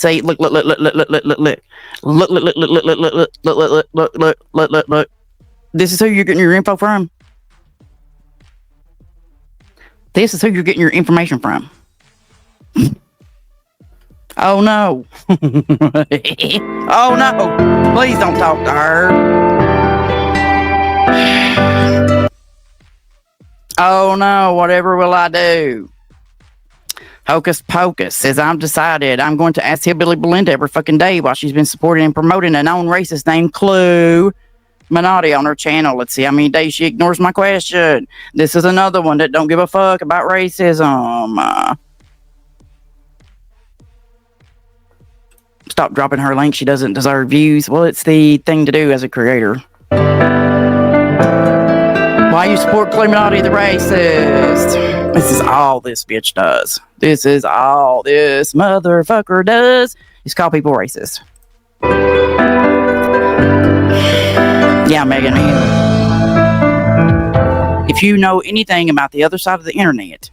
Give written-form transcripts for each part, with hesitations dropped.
See, look. This is who you're getting your info from. This is who you're getting your information from. Oh no. Oh no. Please don't talk to her. Oh no, whatever will I do? Hocus Pocus says, I'm decided I'm going to ask Hillbilly Belinda every fucking day while she's been supporting and promoting a known racist named Clue Minotti on her channel. Let's see how many days she ignores my question. This is another one that don't give a fuck about racism. Stop dropping her link. She doesn't deserve views. Well, it's the thing to do as a creator. Why you support Clue Minotti the racist? This is all this bitch does. This is all this motherfucker does is call people racist. Yeah, Megan. If you know anything about the other side of the internet,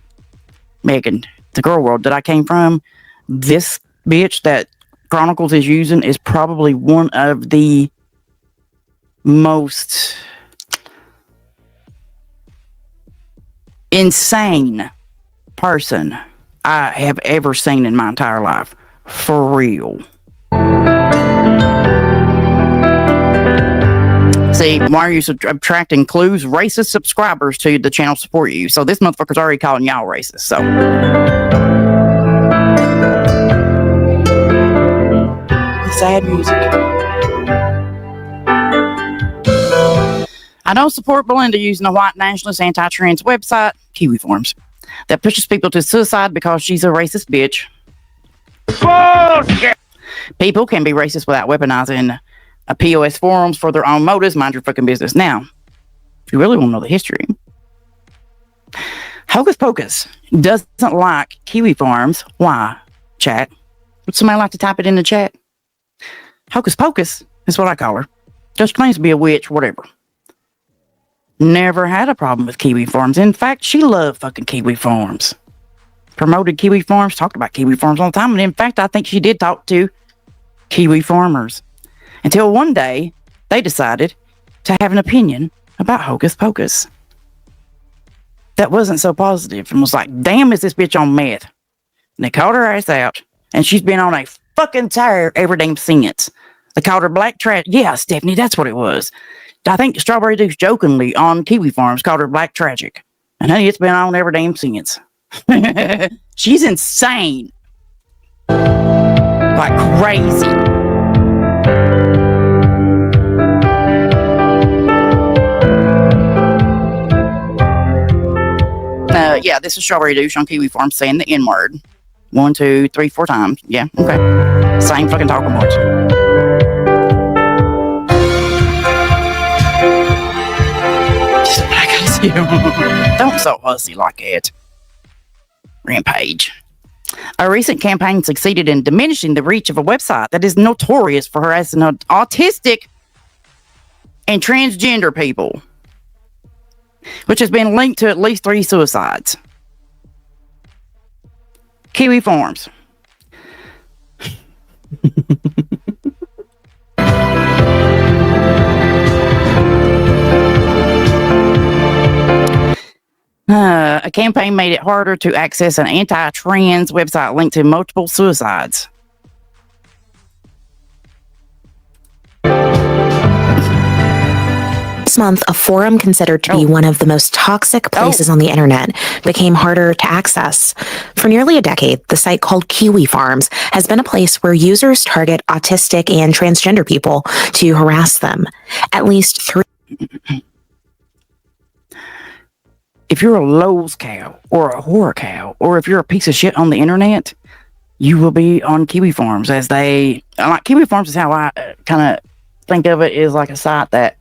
Megan, the girl world that I came from, this bitch that Chronicles is using is probably one of the most insane person I have ever seen in my entire life. For real. See, why are you attracting Clue's racist subscribers to the channel support you? So this motherfucker's already calling y'all racist. So sad music. I don't support Belinda using a white nationalist anti-trans website, Kiwi Forums, that pushes people to suicide because she's a racist bitch. Bullshit. People can be racist without weaponizing a POS forums for their own motives. Mind your fucking business. Now, if you really want to know the history, Hocus Pocus doesn't like Kiwi Forums. Why? Chat. Would somebody like to type it in the chat? Hocus Pocus is what I call her. Just claims to be a witch, whatever. Never had a problem with Kiwi Forums. In fact, she loved fucking Kiwi Forums. Promoted Kiwi Forums, talked about Kiwi Forums all the time. And in fact, I think she did talk to Kiwi farmers. Until one day, they decided to have an opinion about Hocus Pocus that wasn't so positive and was like, damn, is this bitch on meth? And they called her ass out, and she's been on a fucking tear ever damn since. They called her Black Trash. Yeah, Stephanie, that's what it was. I think Strawberry Deuce jokingly on Kiwi Farms called her Black Tragic. And honey, it's been on every damn since. She's insane. Like crazy. Yeah, this is Strawberry Douche on Kiwi Farm saying the N-word. 1, 2, 3, 4 times. Yeah, okay. Same fucking talking points. Don't so hussy like it. Rampage. A recent campaign succeeded in diminishing the reach of a website that is notorious for harassing autistic and transgender people, which has been linked to at least 3 suicides. Kiwi Farms. A campaign made it harder to access an anti-trans website linked to multiple suicides. This month, a forum considered to be one of the most toxic places on the internet became harder to access. For nearly a decade, the site called Kiwi Farms has been a place where users target autistic and transgender people to harass them. At least 3... If you're a Lowe's cow or a whore cow, or if you're a piece of shit on the internet, you will be on Kiwi Farms. As they like, Kiwi Farms is how I kind of think of it, is like a site that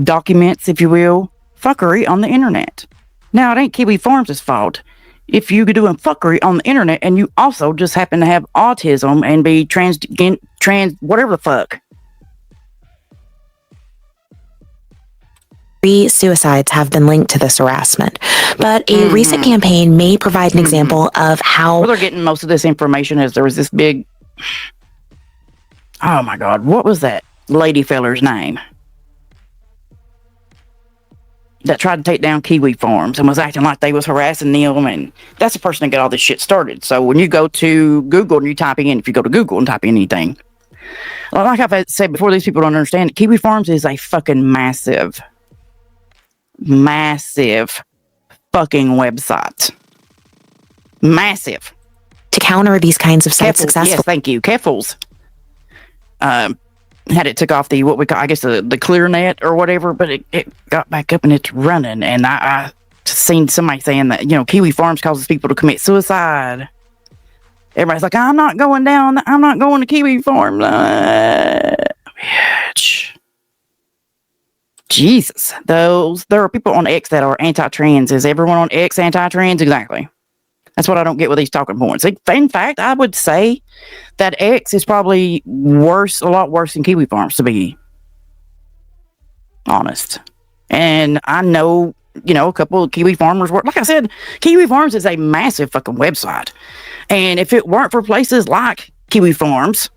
documents, if you will, fuckery on the internet. Now, it ain't Kiwi Farms' fault if you're doing fuckery on the internet and you also just happen to have autism and be trans whatever the fuck. 3 suicides have been linked to this harassment, but a recent campaign may provide an example of how... Well, they're getting most of this information as there was this big oh my God, what was that lady feller's name that tried to take down Kiwi Farms and was acting like they was harassing them? And that's the person that got all this shit started. So when you go to Google and you type in, if you go to Google and type in anything, like I've said before, these people don't understand it. Kiwi Farms is a fucking massive fucking website. Massive. To counter these kinds of sites successfully. Yes, thank you. Keffels had it took off the, what we call, I guess, the clear net or whatever, but it got back up and it's running. And I seen somebody saying that, Kiwi Farms causes people to commit suicide. Everybody's like, I'm not going to Kiwi Farms. Bitch. Jesus. There are people on X that are anti-trans. Is everyone on X anti-trans? Exactly. That's what I don't get with these talking points. In fact, I would say that X is probably a lot worse than Kiwi Farms, to be honest. And I know, a couple of Kiwi farmers work. Like I said, Kiwi Farms is a massive fucking website. And if it weren't for places like Kiwi Farms,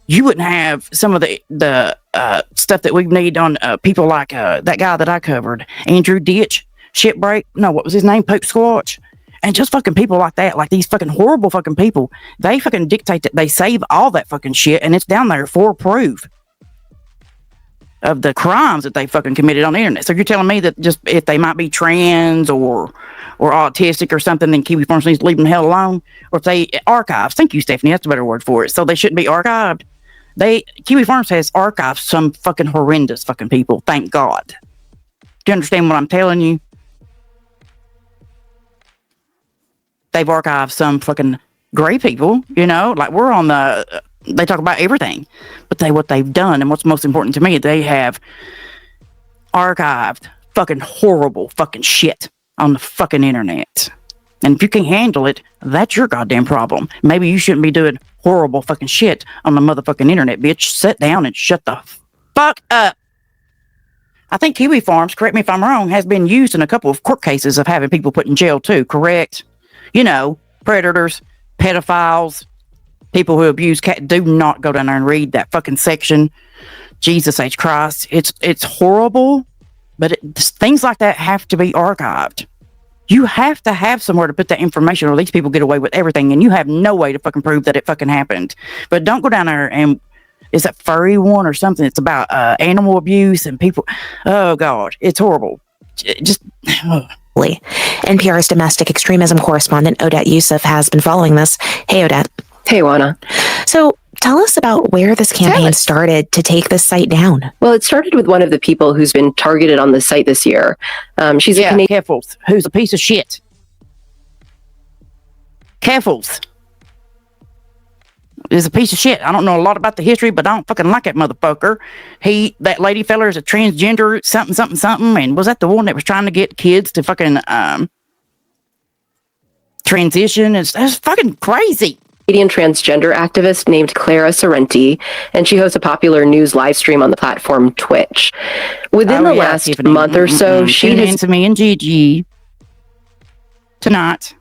you wouldn't have some of the stuff that we need on people like that guy that I covered, Andrew Ditch, Shipbreak. No, what was his name? Pope Squatch. And just fucking people like that, like these fucking horrible fucking people, they fucking dictate that they save all that fucking shit, and it's down there for proof of the crimes that they fucking committed on the internet. So you're telling me that just if they might be trans or autistic or something, then Kiwi Farms needs to leave them the hell alone? Or if they archives, thank you, Stephanie, that's a better word for it. So they shouldn't be archived. Kiwi Farms has archived some fucking horrendous fucking people, thank God. Do you understand what I'm telling you? They've archived some fucking gray people, like we're on they talk about everything, but what they've done, and what's most important to me, they have archived fucking horrible fucking shit on the fucking internet. And if you can't handle it, that's your goddamn problem. Maybe you shouldn't be doing horrible fucking shit on the motherfucking internet, bitch. Sit down and shut the fuck up. I think Kiwi Farms, correct me if I'm wrong, has been used in a couple of court cases of having people put in jail too, correct? Predators, pedophiles, people who abuse cats. Do not go down there and read that fucking section. Jesus H. Christ. It's horrible, but things like that have to be archived. You have to have somewhere to put that information, or these people get away with everything, and you have no way to fucking prove that it fucking happened. But don't go down there and, is that furry one or something? It's about animal abuse and people. Oh, God. It's horrible. Just... NPR's domestic extremism correspondent Odette Youssef has been following this. Hey, Odette. Hey, Juana. So tell us about where this campaign started to take this site down. Well, it started with one of the people who's been targeted on the site this year. She's a Canadian... Keffels, who's a piece of shit. Keffels is a piece of shit. I don't know a lot about the history, but I don't fucking like that motherfucker. That lady feller is a transgender something, and was that the one that was trying to get kids to fucking transition? That's fucking crazy. Canadian transgender activist named Clara Sorrenti, and she hosts a popular news live stream on the platform Twitch. Within the last month or so, she has... to me and Gigi tonight.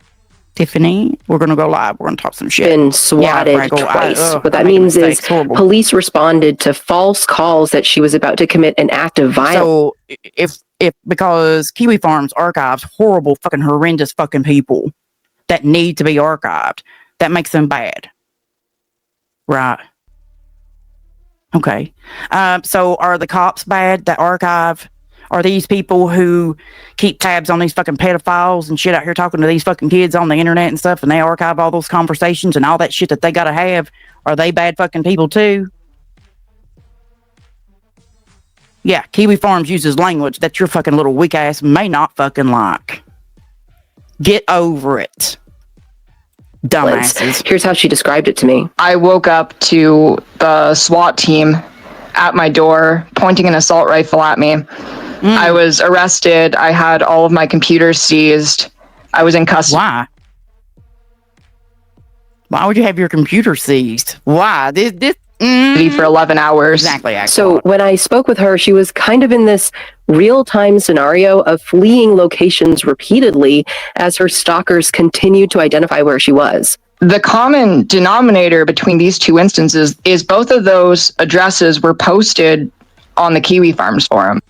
Tiffany, we're going to go live. We're going to talk some shit. Been swatted twice. What that means is police responded to false calls that she was about to commit an act of violence. So because Kiwi Farms archives horrible fucking horrendous fucking people that need to be archived, that makes them bad. Right. Okay. So are the cops bad that archive? Are these people who keep tabs on these fucking pedophiles and shit out here talking to these fucking kids on the internet and stuff, and they archive all those conversations and all that shit that they gotta have, are they bad fucking people too? Yeah, Kiwi Farms uses language that your fucking little weak ass may not fucking like. Get over it. Dumbasses. Here's how she described it to me. I woke up to the SWAT team at my door pointing an assault rifle at me. I was arrested. I had all of my computers seized. I was in custody. Why? Why would you have your computer seized? Why? For 11 hours. Exactly. So when I spoke with her, she was kind of in this real-time scenario of fleeing locations repeatedly as her stalkers continued to identify where she was. the common denominator between these two instances is both of those addresses were posted on the Kiwi Farms forum.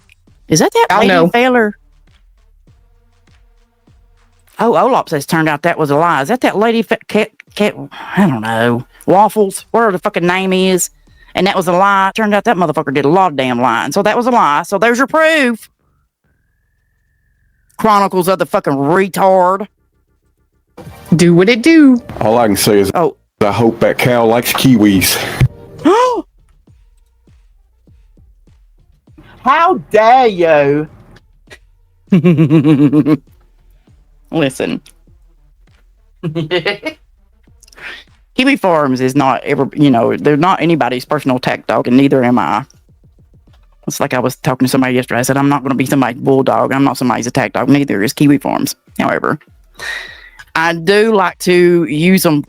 Is that lady Feller? Oh, Olop says turned out that was a lie. Is that lady Cat? I don't know. Waffles, whatever the fucking name is. And that was a lie. Turned out that motherfucker did a lot of damn lying. So that was a lie. So there's your proof. Chronicles of the fucking retard. Do what it do. All I can say is, I hope that cow likes kiwis. How dare you? Listen. Kiwi Farms is not ever, they're not anybody's personal attack dog, and neither am I. It's like I was talking to somebody yesterday. I said, I'm not going to be somebody's bulldog. I'm not somebody's attack dog. Neither is Kiwi Farms. However, I do like to use them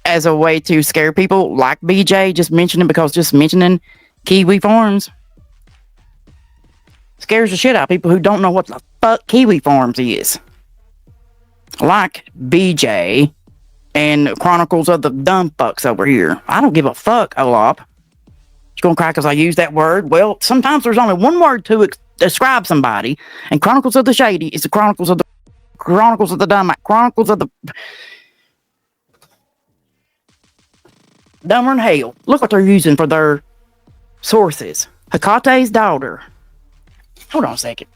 as a way to scare people, like BJ just mentioning, because just mentioning Kiwi Farms scares the shit out of people who don't know what the fuck Kiwi Farms is. Like BJ and Chronicles of the Dumb Fucks over here. I don't give a fuck, Olop. You're gonna cry because I use that word? Well, sometimes there's only one word to describe somebody, and Chronicles of the Shady is the Chronicles of the Dumb, Chronicles of the Dumber than hell. Look what they're using for their sources. Hekate's daughter. Hold on a second.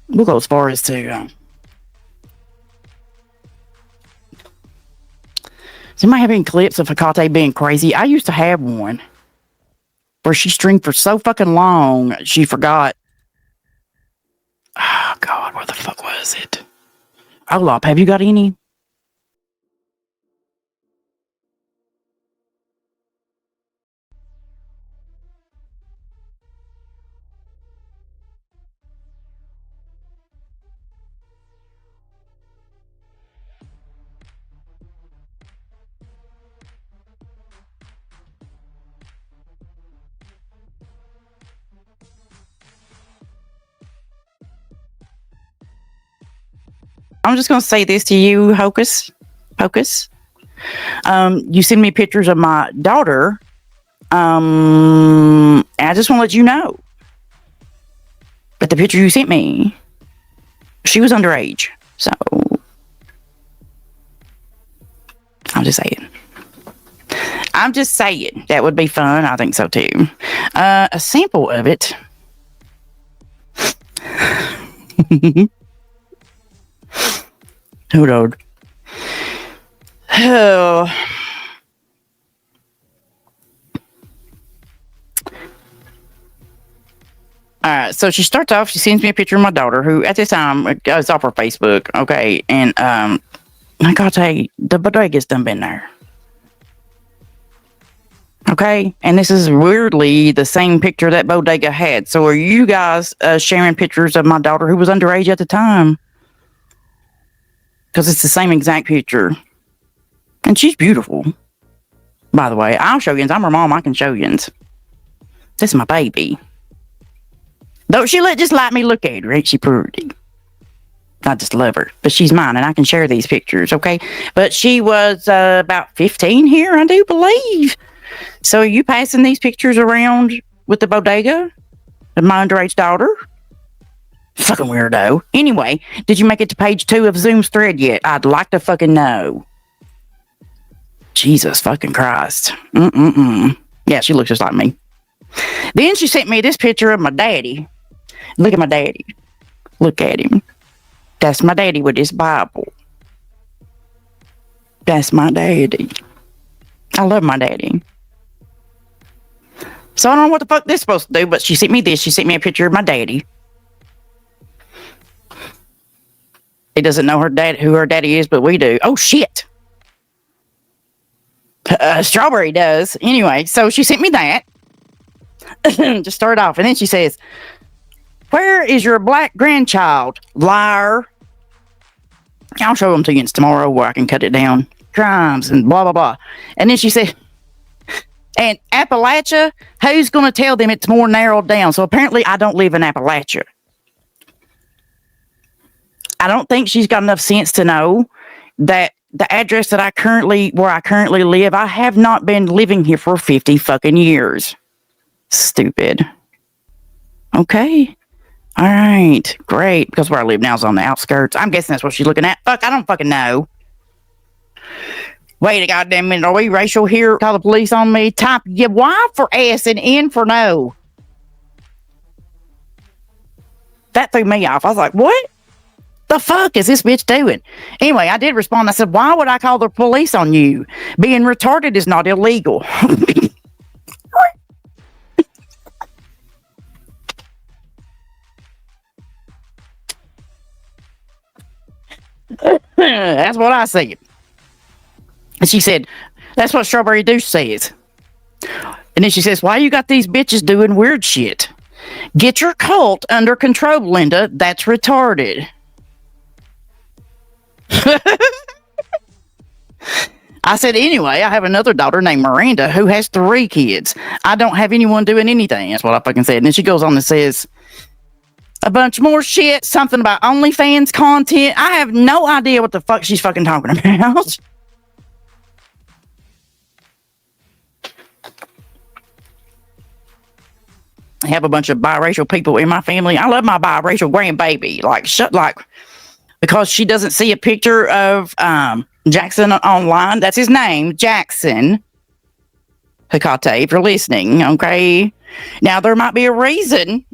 We'll go as far as to does anybody have any clips of Hekate being crazy? I used to have one where she streamed for so fucking long she forgot. Oh God, where the fuck was it? Olop, have you got any? I'm just going to say this to you, Hocus Pocus. You send me pictures of my daughter. And I just want to let you know that the picture you sent me, she was underage. So, I'm just saying. That would be fun. I think so too. A sample of it. Hold on. Oh. Alright, so she starts off, she sends me a picture of my daughter, who at this time is off her Facebook, okay, and I gotta tell you, the bodega's done been there. Okay, and this is weirdly the same picture that bodega had. So are you guys sharing pictures of my daughter who was underage at the time? Because it's the same exact picture. And she's beautiful. By the way, I'll show you. I'm her mom. I can show you. This is my baby. Though she just let me look at her. Ain't she pretty? I just love her. But she's mine, and I can share these pictures, okay? But she was about 15 here, I do believe. So are you passing these pictures around with the bodega of my underage daughter? Fucking weirdo. Anyway, did you make it to page 2 of Zoom's thread yet? I'd like to fucking know. Jesus fucking Christ. Yeah, she looks just like me. Then she sent me this picture of my daddy. Look at my daddy. Look at him. That's my daddy with his Bible. That's my daddy. I love my daddy. So I don't know what the fuck this is supposed to do, but she sent me this. She sent me a picture of my daddy. He doesn't know who her daddy is, but we do. Oh, shit. Strawberry does. Anyway, so she sent me that. To start off. And then she says, where is your black grandchild, liar? I'll show them to you tomorrow where I can cut it down. Crimes and blah, blah, blah. And then she said, and Appalachia, who's going to tell them it's more narrowed down? So apparently I don't live in Appalachia. I don't think she's got enough sense to know that the address that where I currently live, I have not been living here for 50 fucking years. Stupid. Okay. All right. Great. Because where I live now is on the outskirts. I'm guessing that's what she's looking at. Fuck, I don't fucking know. Wait a goddamn minute. Are we racial here? Call the police on me? Type yeah, Y for S and N for no. That threw me off. I was like, what the fuck is this bitch doing? Anyway, I did respond. I said, why would I call the police on you? Being retarded is not illegal. That's what I said. And she said, that's what Strawberry Douche says. And then she says, why you got these bitches doing weird shit? Get your cult under control, Linda. That's retarded. I said, anyway, I have another daughter named Miranda who has 3 kids. I don't have anyone doing anything. That's what I fucking said. And then she goes on and says a bunch more shit, something about OnlyFans content. I have no idea what the fuck she's fucking talking about. I have a bunch of biracial people in my family. I love my biracial grandbaby. Because she doesn't see a picture of Jackson online. That's his name, Jackson Hecate, if you're listening, okay? Now, there might be a reason,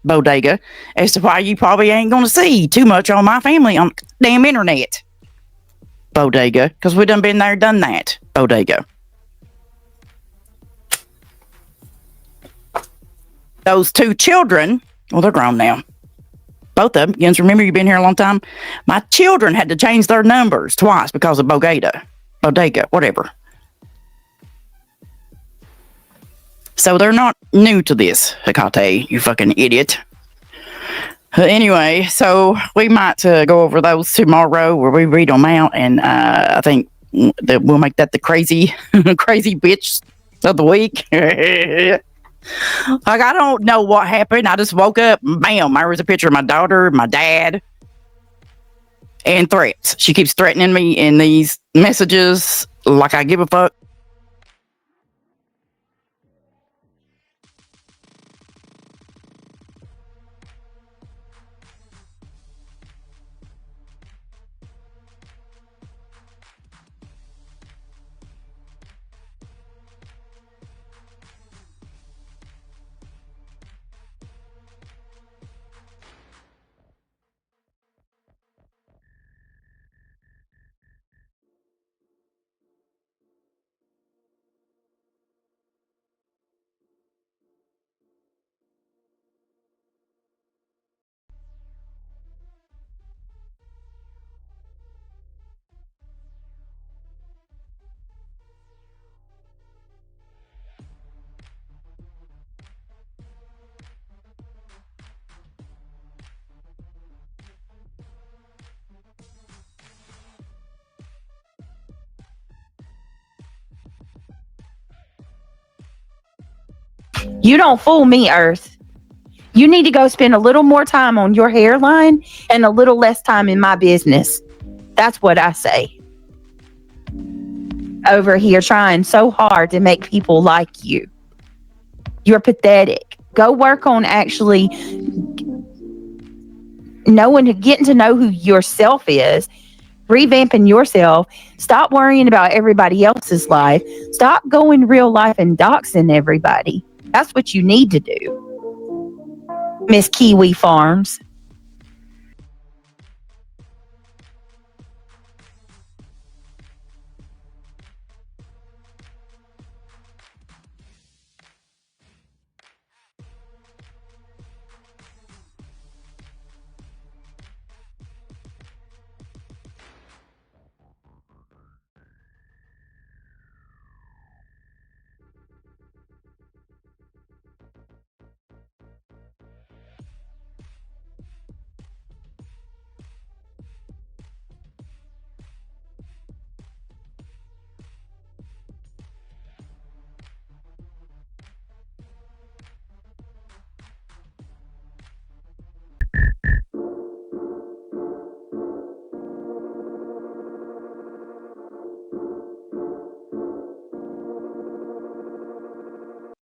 Bodega, as to why you probably ain't going to see too much on my family on the damn internet. Bodega, because we done been there, done that. Bodega. Those 2 children, well, they're grown now. Both of them. You guys remember you've been here a long time? My children had to change their numbers twice because of Bodega, whatever. So they're not new to this, Hecate, you fucking idiot. Anyway, so we might go over those tomorrow where we read them out, and I think that we'll make that the crazy bitch of the week. Like, I don't know what happened. I just woke up, bam, there was a picture of my daughter, my dad, and threats. She keeps threatening me in these messages like I give a fuck. You don't fool me, Earth. You need to go spend a little more time on your hairline and a little less time in my business. That's what I say. Over here trying so hard to make people like you. You're pathetic. Go work on actually getting to know who yourself is, revamping yourself. Stop worrying about everybody else's life. Stop going real life and doxing everybody. That's what you need to do, Miss Kiwi Farms.